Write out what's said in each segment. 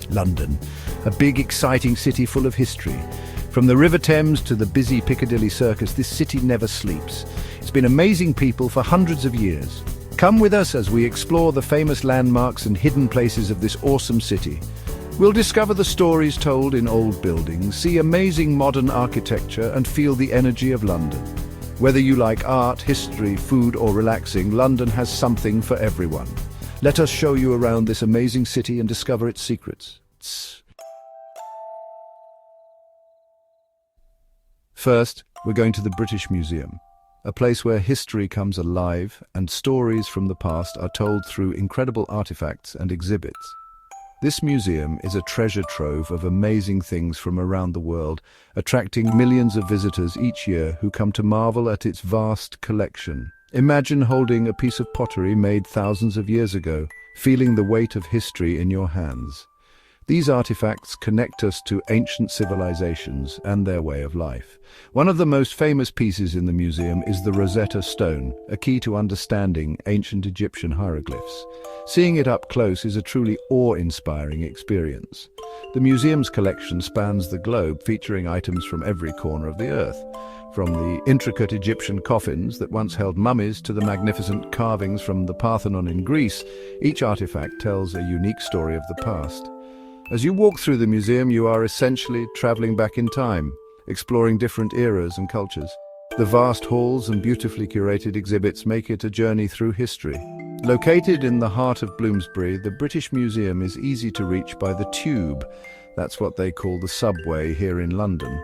London, a big, exciting city full of history. From the River Thames to the busy Piccadilly Circus, this city never sleeps. It's been amazing people for hundreds of years. Come with us as we explore the famous landmarks and hidden places of this awesome city. We'll discover the stories told in old buildings, see amazing modern architecture, and feel the energy of London. Whether you like art, history, food, or relaxing, London has something for everyone. Let us show you around this amazing city and discover its secrets. First, we're going to the British Museum, a place where history comes alive and stories from the past are told through incredible artifacts and exhibits. This museum is a treasure trove of amazing things from around the world, attracting millions of visitors each year who come to marvel at its vast collection. Imagine holding a piece of pottery made thousands of years ago, feeling the weight of history in your hands. These artifacts connect us to ancient civilizations and their way of life. One of the most famous pieces in the museum is the Rosetta Stone, a key to understanding ancient Egyptian hieroglyphs. Seeing it up close is a truly awe-inspiring experience. The museum's collection spans the globe, featuring items from every corner of the earth. From the intricate Egyptian coffins that once held mummies to the magnificent carvings from the Parthenon in Greece, each artifact tells a unique story of the past. As you walk through the museum, you are essentially traveling back in time, exploring different eras and cultures. The vast halls and beautifully curated exhibits make it a journey through history. Located in the heart of Bloomsbury, the British Museum is easy to reach by the Tube. That's what they call the subway here in London.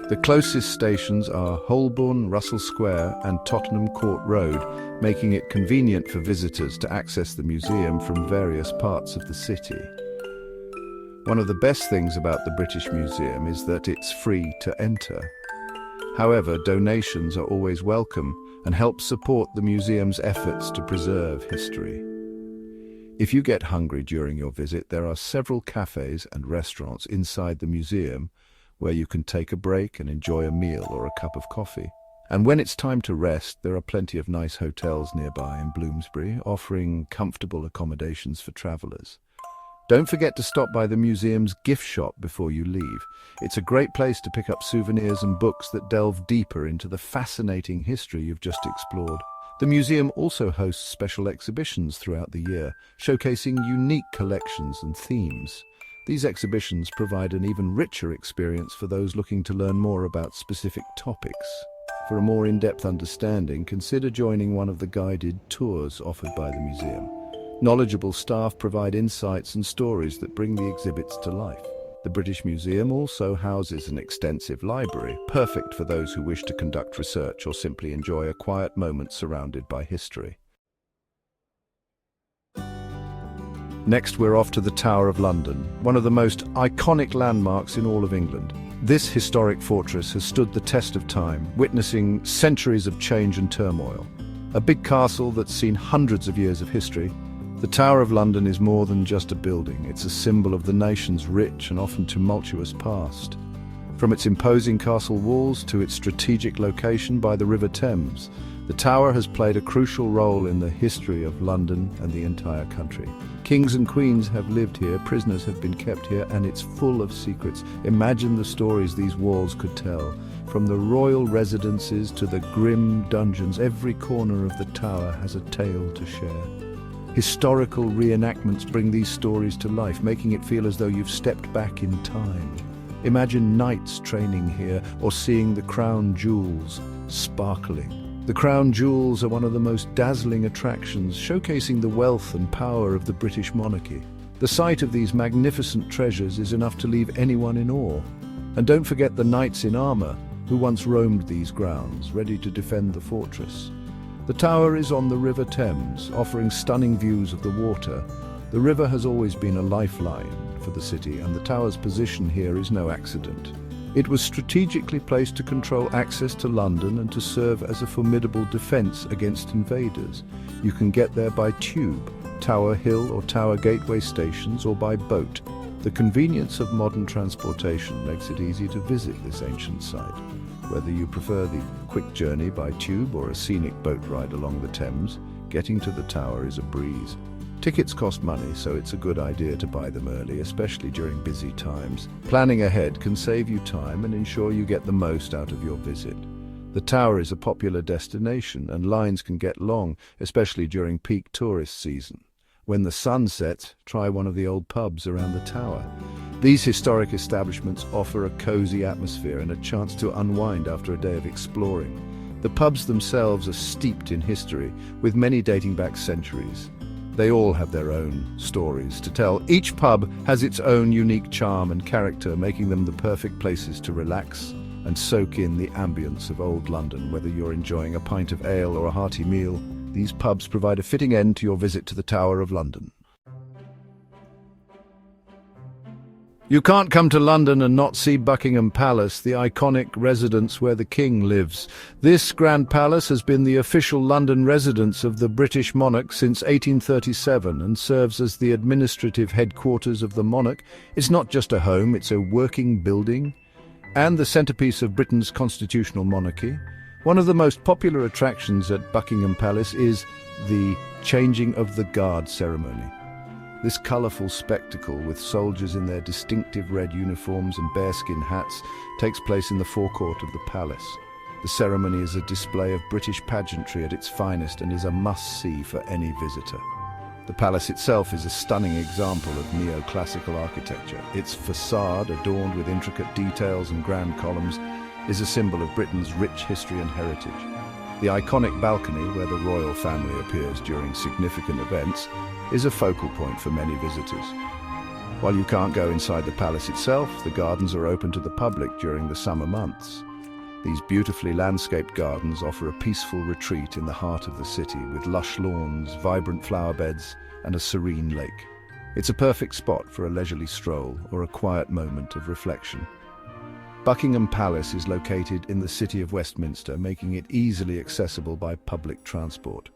The closest stations are Holborn, Russell Square and Tottenham Court Road, making it convenient for visitors to access the museum from various parts of the city. One of the best things about the British Museum is that it's free to enter. However, donations are always welcome and help support the museum's efforts to preserve history. If you get hungry during your visit, there are several cafes and restaurants inside the museum where you can take a break and enjoy a meal or a cup of coffee. And when it's time to rest, there are plenty of nice hotels nearby in Bloomsbury, offering comfortable accommodations for travelers. Don't forget to stop by the museum's gift shop before you leave. It's a great place to pick up souvenirs and books that delve deeper into the fascinating history you've just explored. The museum also hosts special exhibitions throughout the year, showcasing unique collections and themes. These exhibitions provide an even richer experience for those looking to learn more about specific topics. For a more in-depth understanding, consider joining one of the guided tours offered by the museum. Knowledgeable staff provide insights and stories that bring the exhibits to life. The British Museum also houses an extensive library, perfect for those who wish to conduct research or simply enjoy a quiet moment surrounded by history. Next, we're off to the Tower of London, one of the most iconic landmarks in all of England. This historic fortress has stood the test of time, witnessing centuries of change and turmoil. A big castle that's seen hundreds of years of history, the Tower of London is more than just a building. It's a symbol of the nation's rich and often tumultuous past. From its imposing castle walls to its strategic location by the River Thames, the tower has played a crucial role in the history of London and the entire country. Kings and queens have lived here, prisoners have been kept here, and it's full of secrets. Imagine the stories these walls could tell. From the royal residences to the grim dungeons, every corner of the tower has a tale to share. Historical reenactments bring these stories to life, making it feel as though you've stepped back in time. Imagine knights training here or seeing the crown jewels sparkling. The crown jewels are one of the most dazzling attractions, showcasing the wealth and power of the British monarchy. The sight of these magnificent treasures is enough to leave anyone in awe. And don't forget the knights in armor who once roamed these grounds, ready to defend the fortress. The tower is on the River Thames, offering stunning views of the water. The river has always been a lifeline for the city, and the tower's position here is no accident. It was strategically placed to control access to London and to serve as a formidable defense against invaders. You can get there by tube, Tower Hill or Tower Gateway stations, or by boat. The convenience of modern transportation makes it easy to visit this ancient site. Whether you prefer the quick journey by tube or a scenic boat ride along the Thames, getting to the tower is a breeze. Tickets cost money, so it's a good idea to buy them early, especially during busy times. Planning ahead can save you time and ensure you get the most out of your visit. The tower is a popular destination, and lines can get long, especially during peak tourist season. When the sun sets, try one of the old pubs around the tower. These historic establishments offer a cozy atmosphere and a chance to unwind after a day of exploring. The pubs themselves are steeped in history, with many dating back centuries. They all have their own stories to tell. Each pub has its own unique charm and character, making them the perfect places to relax and soak in the ambience of old London. Whether you're enjoying a pint of ale or a hearty meal, these pubs provide a fitting end to your visit to the Tower of London. You can't come to London and not see Buckingham Palace, the iconic residence where the King lives. This grand palace has been the official London residence of the British monarch since 1837 and serves as the administrative headquarters of the monarch. It's not just a home, it's a working building and the centrepiece of Britain's constitutional monarchy. One of the most popular attractions at Buckingham Palace is the changing of the guard ceremony. This colourful spectacle, with soldiers in their distinctive red uniforms and bearskin hats, takes place in the forecourt of the palace. The ceremony is a display of British pageantry at its finest and is a must-see for any visitor. The palace itself is a stunning example of neoclassical architecture. Its facade, adorned with intricate details and grand columns, is a symbol of Britain's rich history and heritage. The iconic balcony, where the royal family appears during significant events, is a focal point for many visitors. While you can't go inside the palace itself, the gardens are open to the public during the summer months. These beautifully landscaped gardens offer a peaceful retreat in the heart of the city, with lush lawns, vibrant flower beds, and a serene lake. It's a perfect spot for a leisurely stroll or a quiet moment of reflection. Buckingham Palace is located in the city of Westminster, making it easily accessible by public transport.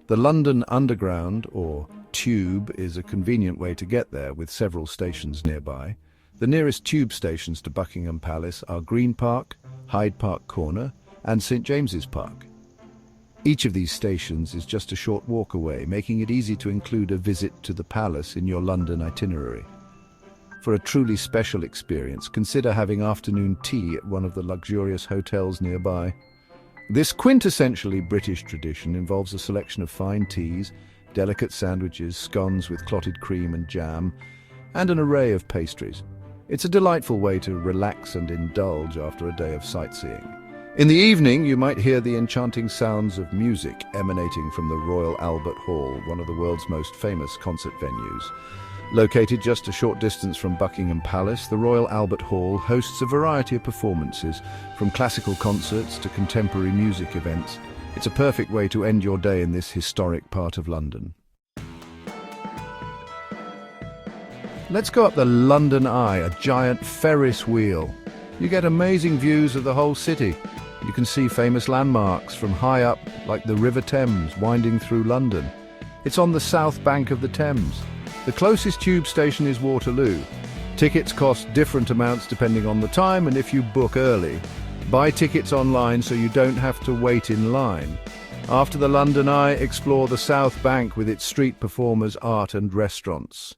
The London Underground, or Tube, is a convenient way to get there, with several stations nearby. The nearest tube stations to Buckingham Palace are Green Park, Hyde Park Corner, and St James's Park. Each of these stations is just a short walk away, making it easy to include a visit to the palace in your London itinerary. For a truly special experience, consider having afternoon tea at one of the luxurious hotels nearby. This quintessentially British tradition involves a selection of fine teas, delicate sandwiches, scones with clotted cream and jam, and an array of pastries. It's a delightful way to relax and indulge after a day of sightseeing. In the evening, you might hear the enchanting sounds of music emanating from the Royal Albert Hall, one of the world's most famous concert venues. Located just a short distance from Buckingham Palace, the Royal Albert Hall hosts a variety of performances, from classical concerts to contemporary music events. It's a perfect way to end your day in this historic part of London. Let's go up the London Eye, a giant Ferris wheel. You get amazing views of the whole city. You can see famous landmarks from high up, like the River Thames winding through London. It's on the south bank of the Thames. The closest tube station is Waterloo. Tickets cost different amounts depending on the time and if you book early. Buy tickets online so you don't have to wait in line. After the London Eye, explore the South Bank with its street performers, art and restaurants.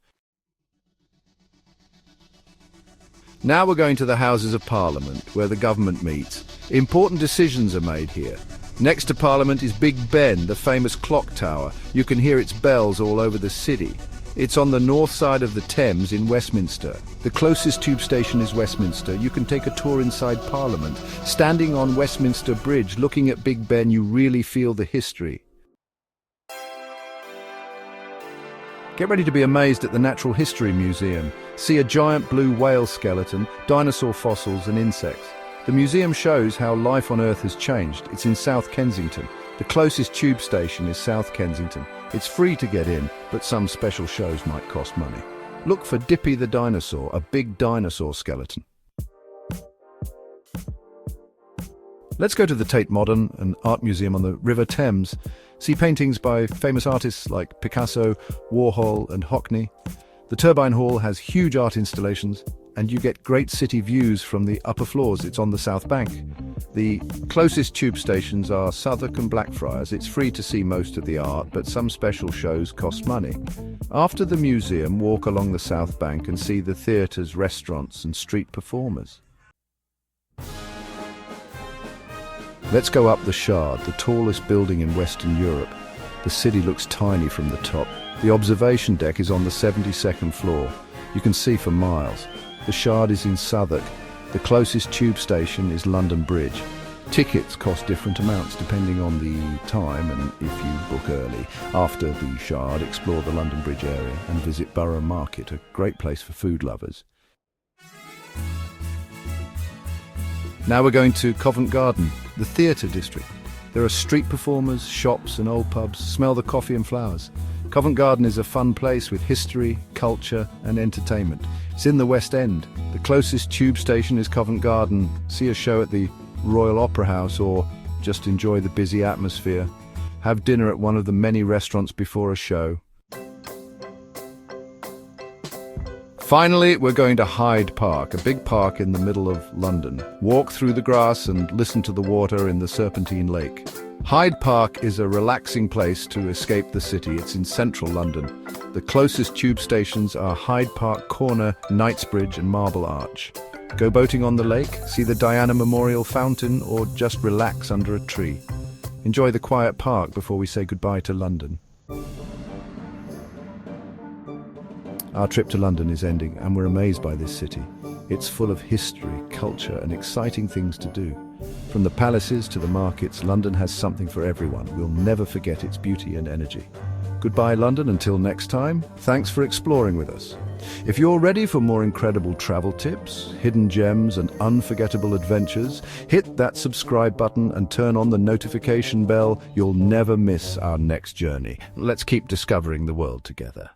Now we're going to the Houses of Parliament, where the government meets. Important decisions are made here. Next to Parliament is Big Ben, the famous clock tower. You can hear its bells all over the city. It's on the north side of the Thames in Westminster. The closest tube station is Westminster. You can take a tour inside Parliament. Standing on Westminster Bridge, looking at Big Ben, you really feel the history. Get ready to be amazed at the Natural History Museum. See a giant blue whale skeleton, dinosaur fossils and insects. The museum shows how life on Earth has changed. It's in South Kensington. The closest tube station is South Kensington. It's free to get in, but some special shows might cost money. Look for Dippy the dinosaur, a big dinosaur skeleton. Let's go to the Tate Modern, an art museum on the River Thames. See paintings by famous artists like Picasso, Warhol and Hockney. The Turbine Hall has huge art installations, and you get great city views from the upper floors. It's on the South Bank. The closest tube stations are Southwark and Blackfriars. It's free to see most of the art, but some special shows cost money. After the museum, walk along the South Bank and see the theatres, restaurants and street performers. Let's go up the Shard, the tallest building in Western Europe. The city looks tiny from the top. The observation deck is on the 72nd floor. You can see for miles. The Shard is in Southwark. The closest tube station is London Bridge. Tickets cost different amounts depending on the time and if you book early. After the Shard, explore the London Bridge area and visit Borough Market, a great place for food lovers. Now we're going to Covent Garden, the theatre district. There are street performers, shops and old pubs. Smell the coffee and flowers. Covent Garden is a fun place with history, culture and entertainment. It's in the West End. The closest tube station is Covent Garden. See a show at the Royal Opera House or just enjoy the busy atmosphere. Have dinner at one of the many restaurants before a show. Finally, we're going to Hyde Park, a big park in the middle of London. Walk through the grass and listen to the water in the Serpentine Lake. Hyde Park is a relaxing place to escape the city. It's in central London. The closest tube stations are Hyde Park Corner, Knightsbridge and Marble Arch. Go boating on the lake, see the Diana Memorial Fountain or just relax under a tree. Enjoy the quiet park before we say goodbye to London. Our trip to London is ending and we're amazed by this city. It's full of history, culture and exciting things to do. From the palaces to the markets, London has something for everyone. We'll never forget its beauty and energy. Goodbye London, until next time. Thanks for exploring with us. If you're ready for more incredible travel tips, hidden gems and unforgettable adventures, hit that subscribe button and turn on the notification bell. You'll never miss our next journey. Let's keep discovering the world together.